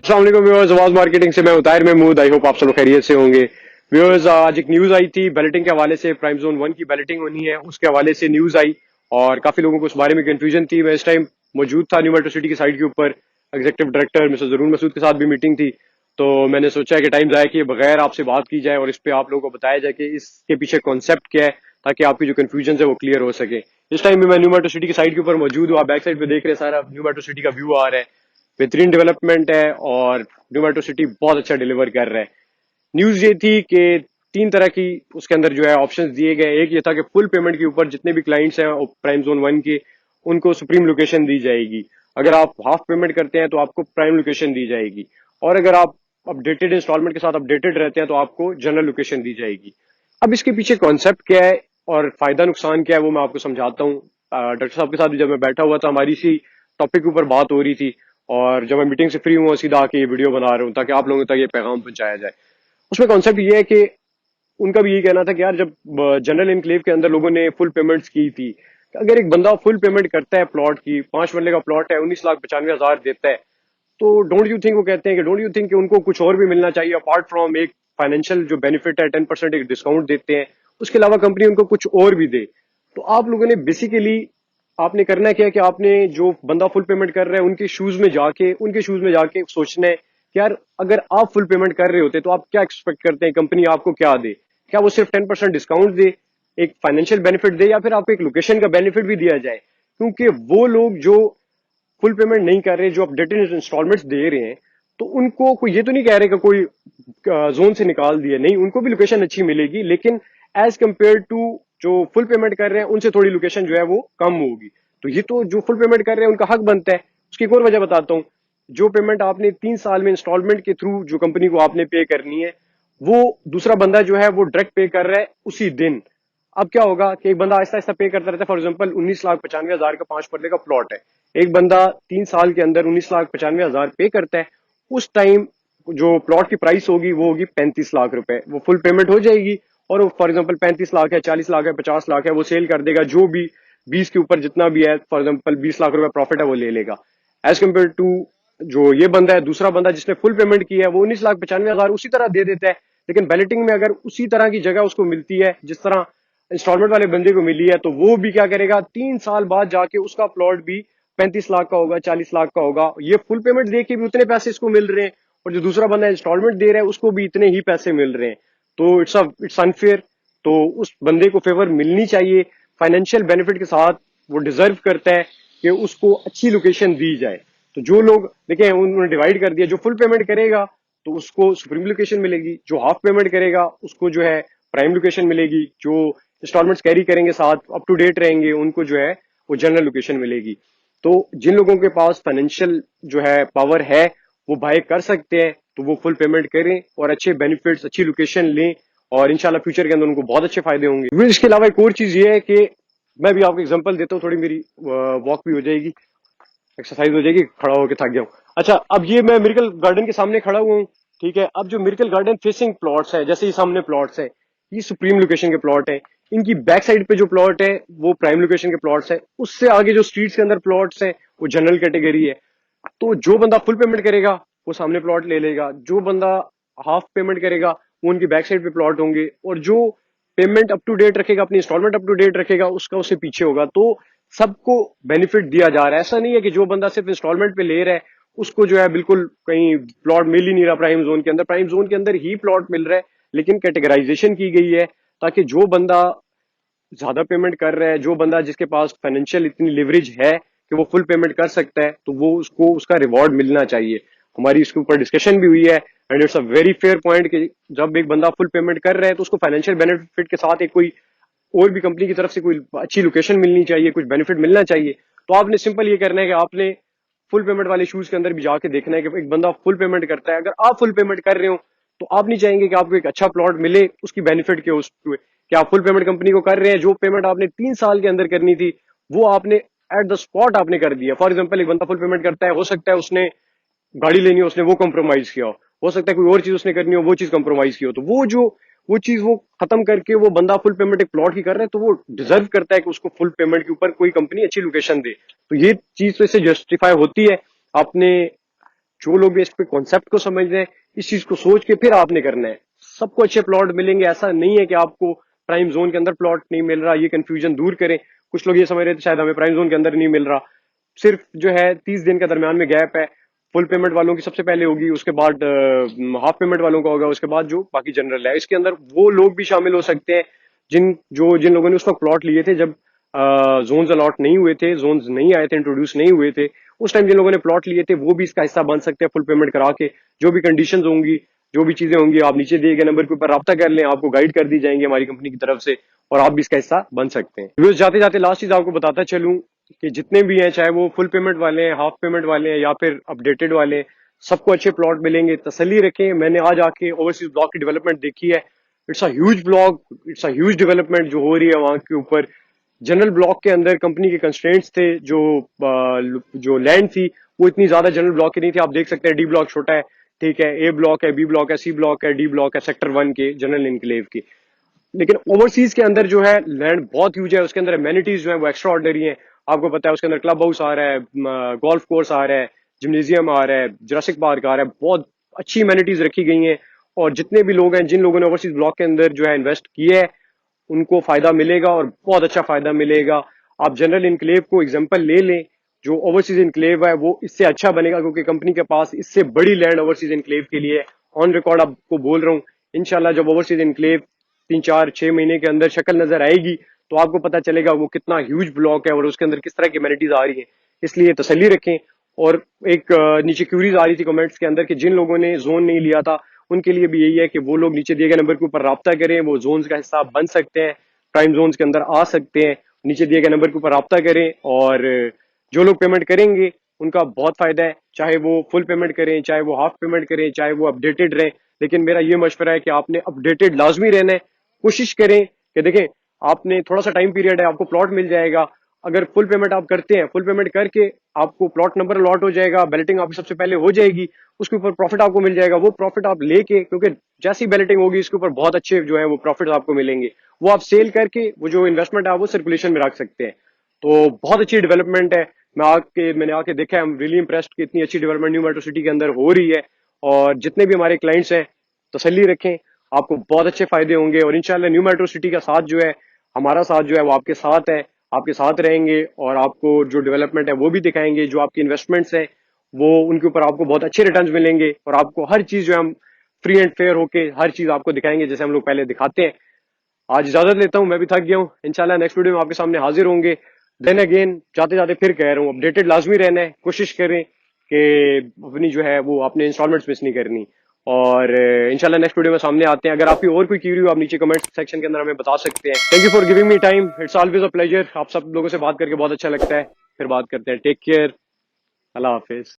अस्सलाम वालेकुम व्यूअर्स, आवाज मार्केटिंग से मैं उताहिर महमूद। आई होप आप सब लोग खैरियत से होंगे। व्यूअर्स, आज एक न्यूज आई थी बैलेटिंग के हवाले से। प्राइम जोन 1 की बैलेटिंग होनी है, उसके हवाले से न्यूज आई और काफी लोगों को उस बारे में कंफ्यूजन थी। मैं इस टाइम मौजूद था न्यू मेट्रो सिटी की साइड के ऊपर। एग्जीक्यूटिव डायरेक्टर मिस्टर जरून मसूद के साथ भी मीटिंग थी, तो मैंने सोचा कि टाइम जाए कि बगैर आपसे बात की जाए और इस पे आप लोगों को बताया जाए कि इसके पीछे कॉन्सेप्ट क्या है, ताकि आपकी जो कंफ्यूजन है वो क्लियर हो सके। इस टाइम भी मैं न्यू मेट्रो सिटी की साइड के ऊपर मौजूद हूँ। आप बैक साइड पे देख रहे हैं, सारा न्यू मेट्रो सिटी का व्यू आ रहा है। बेहतरीन डेवलपमेंट है और न्यू मेट्रो सिटी बहुत अच्छा डिलीवर कर रहा है। न्यूज ये थी कि 3 तरह की उसके अंदर जो है ऑप्शंस दिए गए। एक ये था कि फुल पेमेंट के ऊपर जितने भी क्लाइंट्स हैं प्राइम जोन 1 के, उनको सुप्रीम लोकेशन दी जाएगी। अगर आप हाफ पेमेंट करते हैं तो आपको प्राइम लोकेशन दी जाएगी, और अगर आप अपडेटेड इंस्टॉलमेंट के साथ अपडेटेड रहते हैं तो आपको जनरल लोकेशन दी जाएगी। अब इसके पीछे कॉन्सेप्ट क्या है और फायदा नुकसान क्या है वो मैं आपको समझाता हूँ। डॉक्टर साहब के साथ भी जब मैं बैठा हुआ था, हमारी इसी टॉपिक के ऊपर बात हो रही थी, और जब मैं मीटिंग से फ्री हुआ सीधा आके ये वीडियो बना रहा हूँ ताकि आप लोगों तक ये पैगाम पहुंचाया जाए। उसमें कॉन्सेप्ट ये है कि उनका भी यही कहना था कि यार, जब जनरल इनक्लेव के अंदर लोगों ने फुल पेमेंट्स की थी, अगर एक बंदा फुल पेमेंट करता है प्लॉट की, 5 मरले का प्लॉट है, 19,95,000 देता है, तो डोंट यू थिंक, वो कहते हैं कि डोंट यू थिंक कि उनको कुछ और भी मिलना चाहिए अपार्ट फ्रॉम एक फाइनेंशियल जो बेनिफिट है, 10% एक डिस्काउंट देते हैं, उसके अलावा कंपनी उनको कुछ और भी दे। तो आप लोगों ने बेसिकली आपने करना क्या है कि आपने जो बंदा फुल पेमेंट कर रहा है उनके शूज में जाके सोचना है कि यार, अगर आप फुल पेमेंट कर रहे होते तो आप क्या एक्सपेक्ट करते हैं कंपनी आपको क्या दे। क्या वो सिर्फ 10% डिस्काउंट दे, एक फाइनेंशियल बेनिफिट दे, या फिर आपको एक लोकेशन का बेनिफिट भी दिया जाए। क्योंकि वो लोग जो फुल पेमेंट नहीं कर रहे, जो अपडेटेड इंस्टॉलमेंट्स दे रहे हैं, तो उनको कोई ये तो नहीं कह रहे कि कोई जोन से निकाल दिया, नहीं, उनको भी लोकेशन अच्छी मिलेगी, लेकिन एज कंपेयर टू जो फुल पेमेंट कर रहे हैं उनसे थोड़ी लोकेशन जो है वो कम होगी। तो ये तो जो फुल पेमेंट कर रहे हैं उनका हक बनता है। उसकी एक और वजह बताता हूँ। जो पेमेंट आपने 3 साल में इंस्टॉलमेंट के थ्रू जो कंपनी को आपने पे करनी है, वो दूसरा बंदा जो है वो डायरेक्ट पे कर रहा है उसी दिन। अब क्या होगा कि एक बंदा आहिस्ता आहिस्ता पे करता रहता है। फॉर एग्जाम्पल 19,95,000 का 5 मरले का प्लॉट है, एक बंदा 3 साल के अंदर 19,95,000 पे करता है। उस टाइम जो प्लॉट की प्राइस होगी वो होगी 35 लाख रुपए। वो फुल पेमेंट हो जाएगी, और फॉर एग्जाम्पल 35 लाख है, 40 लाख है, 50 लाख है, वो सेल कर देगा। जो भी 20 के ऊपर जितना भी है, फॉर एग्जाम्पल 20 लाख रुपए प्रॉफिट है, वो ले लेगा। एज कम्पेयर टू जो ये बंदा है, दूसरा बंदा जिसने फुल पेमेंट की है, वो 19,95,000 उसी तरह दे देता है। लेकिन बैलेटिंग में अगर उसी तरह की जगह उसको मिलती है जिस तरह इंस्टॉलमेंट वाले बंदे को मिली है, तो वो भी क्या करेगा, 3 साल बाद जाके उसका प्लॉट भी 35 लाख का होगा, 40 लाख का होगा। ये फुल पेमेंट दे के भी उतने पैसे इसको मिल रहे हैं, और जो दूसरा बंदा इंस्टॉलमेंट दे रहा है उसको भी इतने ही पैसे मिल रहे हैं। तो इट्स अनफेयर। तो उस बंदे को फेवर मिलनी चाहिए फाइनेंशियल बेनिफिट के साथ। वो डिजर्व करता है कि उसको अच्छी लोकेशन दी जाए। तो जो लोग देखें, उन्होंने डिवाइड कर दिया, जो फुल पेमेंट करेगा तो उसको सुप्रीम लोकेशन मिलेगी, जो हाफ पेमेंट करेगा उसको जो है प्राइम लोकेशन मिलेगी, जो इंस्टॉलमेंट्स कैरी करेंगे साथ अप टू डेट रहेंगे उनको जो है वो जनरल लोकेशन मिलेगी। तो जिन लोगों के पास फाइनेंशियल जो है पावर है, वो बाय कर सकते हैं, तो वो फुल पेमेंट करें और अच्छे बेनिफिट्स, अच्छी लोकेशन लें, और इंशाल्लाह फ्यूचर के अंदर उनको बहुत अच्छे फायदे होंगे। फिर इसके अलावा एक और चीज ये है कि मैं भी आपको एग्जांपल देता हूँ, थोड़ी मेरी वॉक भी हो जाएगी, एक्सरसाइज हो जाएगी, खड़ा होकर थक गया हूँ। अच्छा, अब ये मैं मिरेकल गार्डन के सामने खड़ा हुआ हूँ, ठीक है। अब जो मिरेकल गार्डन फेसिंग प्लॉट्स है, जैसे ये सामने प्लॉट्स है, ये सुप्रीम लोकेशन के प्लॉट है। इनकी बैक साइड पे जो प्लॉट है वो प्राइम लोकेशन के प्लॉट्स है। उससे आगे जो स्ट्रीट्स के अंदर प्लॉट्स है वो जनरल कैटेगरी है। तो जो बंदा फुल पेमेंट करेगा वो सामने प्लॉट ले लेगा, जो बंदा हाफ पेमेंट करेगा वो उनकी बैक साइड पे प्लॉट होंगे, और जो पेमेंट अप टू डेट रखेगा, अपनी इंस्टॉलमेंट अप टू डेट रखेगा, उसका उससे पीछे होगा। तो सबको बेनिफिट दिया जा रहा है। ऐसा नहीं है कि जो बंदा सिर्फ इंस्टॉलमेंट पे ले रहा है उसको जो है बिल्कुल कहीं प्लॉट मिल ही नहीं रहा। प्राइम जोन के अंदर, प्राइम जोन के अंदर ही प्लॉट मिल रहा है, लेकिन कैटेगराइजेशन की गई है ताकि जो बंदा ज्यादा पेमेंट कर रहा है, जो बंदा जिसके पास फाइनेंशियल इतनी लिवरेज है कि वो फुल पेमेंट कर सकता है, तो वो उसको उसका रिवॉर्ड मिलना चाहिए। हमारी इसके ऊपर डिस्कशन भी हुई है, and it's a very fair point कि जब एक बंदा फुल पेमेंट कर रहा है तो उसको फाइनेंशियल बेनिफिट के साथ एक कोई और भी कंपनी की तरफ से कोई अच्छी लोकेशन मिलनी चाहिए, कुछ बेनिफिट मिलना चाहिए। तो आपने सिंपल ये करना है कि आपने फुल पेमेंट वाले शूज के अंदर भी जाके देखना है कि एक बंदा फुल पेमेंट करता है। अगर आप फुल पेमेंट कर रहे हो तो आप नहीं चाहेंगे कि आपको एक अच्छा प्लॉट मिले उसकी बेनिफिट के उस कि आप फुल पेमेंट कंपनी को कर रहे हैं, जो पेमेंट आपने 3 साल के अंदर करनी थी वो आपने एट द स्पॉट आपने कर दिया। फॉर एग्जाम्पल, एक बंदा फुल पेमेंट करता है, हो सकता है उसने गाड़ी लेनी हो, उसने वो कंप्रोमाइज किया हो सकता है कोई और चीज उसने करनी हो, वो चीज कंप्रोमाइज की हो, तो वो चीज वो खत्म करके वो बंदा फुल पेमेंट एक प्लॉट की कर रहा है, तो वो डिजर्व करता है कि उसको फुल पेमेंट के ऊपर कोई कंपनी अच्छी लोकेशन दे। तो ये चीज तो इससे जस्टिफाई होती है। आपने जो लोग भी इस पे कॉन्सेप्ट को समझ रहे हैं, इस चीज को सोच के फिर आपने करना है। सबको अच्छे प्लॉट मिलेंगे, ऐसा नहीं है कि आपको प्राइम जोन के अंदर प्लॉट नहीं मिल रहा। ये कंफ्यूजन दूर करें। कुछ लोग ये समझ रहे थे शायद हमें प्राइम जोन के अंदर नहीं मिल रहा। सिर्फ जो है 30 दिन के दरमियान में गैप है। फुल पेमेंट वालों की सबसे पहले होगी, उसके बाद हाफ पेमेंट वालों का होगा, उसके बाद जो बाकी जनरल है। इसके अंदर वो लोग भी शामिल हो सकते हैं जिन लोगों ने उस वक्त प्लॉट लिए थे जब जोन्स अलॉट नहीं हुए थे, जोन्स नहीं आए थे, इंट्रोड्यूस नहीं हुए थे। उस टाइम जिन लोगों ने प्लॉट लिए थे वो भी इसका हिस्सा बन सकते हैं फुल पेमेंट करा के। जो भी कंडीशन होंगी, जो भी चीजें होंगी, आप नीचे दिए गए नंबर के ऊपर राब्ता कर लें, आपको गाइड कर दी जाएंगी हमारी कंपनी की तरफ से, और आप भी इसका हिस्सा बन सकते हैं। व्यूअर्स, जाते जाते लास्ट चीज आपको बताता चलूं कि जितने भी हैं, चाहे वो फुल पेमेंट वाले हैं, हाफ पेमेंट वाले हैं या फिर अपडेटेड वाले हैं, सबको अच्छे प्लॉट मिलेंगे। तसल्ली रखें। मैंने आज आके ओवरसीज ब्लॉक की डेवलपमेंट देखी है। It's a huge block, it's a huge development जो हो रही है वहां के ऊपर। जनरल ब्लॉक के अंदर कंपनी के कंस्ट्रेंट्स थे, जो लैंड थी वो इतनी ज्यादा जनरल ब्लॉक की नहीं थी। आप देख सकते हैं डी ब्लॉक छोटा है, ठीक है, ए ब्लॉक है, बी ब्लॉक है, सी ब्लॉक है, डी ब्लॉक है सेक्टर 1 के जनरल इनक्लेव की। लेकिन ओवरसीज के अंदर जो है लैंड बहुत ह्यूज है। उसके अंदर एमेनिटीज जो है वो एक्स्ट्रा ऑर्डनरी है। आपको पता है उसके अंदर क्लब हाउस आ रहा है, गोल्फ कोर्स आ रहा है, जिम्नेजियम आ रहा है, जुरासिक पार्क आ रहा है। बहुत अच्छी एमेनिटीज रखी गई हैं। और जितने भी लोग हैं, जिन लोगों ने ओवरसीज ब्लॉक के अंदर जो है इन्वेस्ट किया है, उनको फायदा मिलेगा और बहुत अच्छा फायदा मिलेगा। आप जनरल इनक्लेव को एग्जांपल ले लें। जो ओवरसीज इनक्लेव है वो इससे अच्छा बनेगा क्योंकि कंपनी के पास इससे बड़ी लैंड ओवरसीज इनक्लेव के लिए ऑन रिकॉर्ड आपको बोल रहा हूँ। इंशाल्लाह जब ओवरसीज इनक्लेव 3 4 6 महीने के अंदर शक्ल नजर आएगी तो आपको पता चलेगा वो कितना ह्यूज ब्लॉक है और उसके अंदर किस तरह की एमेनिटीज आ रही है। इसलिए तसल्ली रखें। और एक नीचे क्यूरीज आ रही थी कमेंट्स के अंदर कि जिन लोगों ने जोन नहीं लिया था उनके लिए भी यही है कि वो लोग नीचे दिए गए नंबर के ऊपर राब्ता करें। वो जोन्स का हिस्सा बन सकते हैं, प्राइम जोन्स के अंदर आ सकते हैं। नीचे दिए गए नंबर के ऊपर राब्ता करें और जो लोग पेमेंट करेंगे उनका बहुत फायदा है। चाहे वो फुल पेमेंट करें, चाहे वो हाफ पेमेंट करें, चाहे वो अपडेटेड रहें। लेकिन मेरा ये मशवरा है कि आपने अपडेटेड लाजमी रहना है। कोशिश करें कि देखें, आपने थोड़ा सा टाइम पीरियड है, आपको प्लॉट मिल जाएगा। अगर फुल पेमेंट आप करते हैं, फुल पेमेंट करके आपको प्लॉट नंबर अलॉट हो जाएगा, बैलेटिंग आपकी सबसे पहले हो जाएगी, उसके ऊपर प्रॉफिट आपको मिल जाएगा। वो प्रॉफिट आप लेके, क्योंकि जैसी बैलेटिंग होगी इसके ऊपर बहुत अच्छे जो है वो प्रॉफिट आपको मिलेंगे, वो आप सेल करके वो जो इन्वेस्टमेंट है वो सर्कुलेशन में रख सकते हैं। तो बहुत अच्छी डेवलपमेंट है। मैंने आके देखा है, आई एम रियली इम्प्रेस्ड कि इतनी अच्छी डेवलपमेंट न्यू मेट्रो सिटी के अंदर हो रही है। और जितने भी हमारे क्लाइंट्स हैं, तसल्ली रखें, आपको बहुत अच्छे फायदे होंगे। और इंशाल्लाह न्यू मेट्रो सिटी का साथ जो है, हमारा साथ जो है वो आपके साथ है, आपके साथ रहेंगे और आपको जो डेवलपमेंट है वो भी दिखाएंगे। जो आपकी इन्वेस्टमेंट्स हैं वो उनके ऊपर आपको बहुत अच्छे रिटर्न्स मिलेंगे और आपको हर चीज जो है हम फ्री एंड फेयर होके हर चीज आपको दिखाएंगे जैसे हम लोग पहले दिखाते हैं। आज इजाजत लेता हूं, मैं भी थक गया हूं। इंशाल्लाह नेक्स्ट वीडियो में आपके सामने हाजिर होंगे। देन अगेन जाते जाते फिर कह रहा हूं, अपडेटेड लाजमी रहना है। कोशिश करें कि अपनी जो है वो अपने इंस्टॉलमेंट्स मिस नहीं करनी। और इंशाल्लाह नेक्स्ट वीडियो में सामने आते हैं। अगर आपकी और कोई क्यूरी हो आप नीचे कमेंट सेक्शन के अंदर हमें बता सकते हैं। Thank you for giving me time, it's always a pleasure. आप सब लोगों से बात करके बहुत अच्छा लगता है। फिर बात करते हैं। टेक केयर, अल्लाह हाफिज।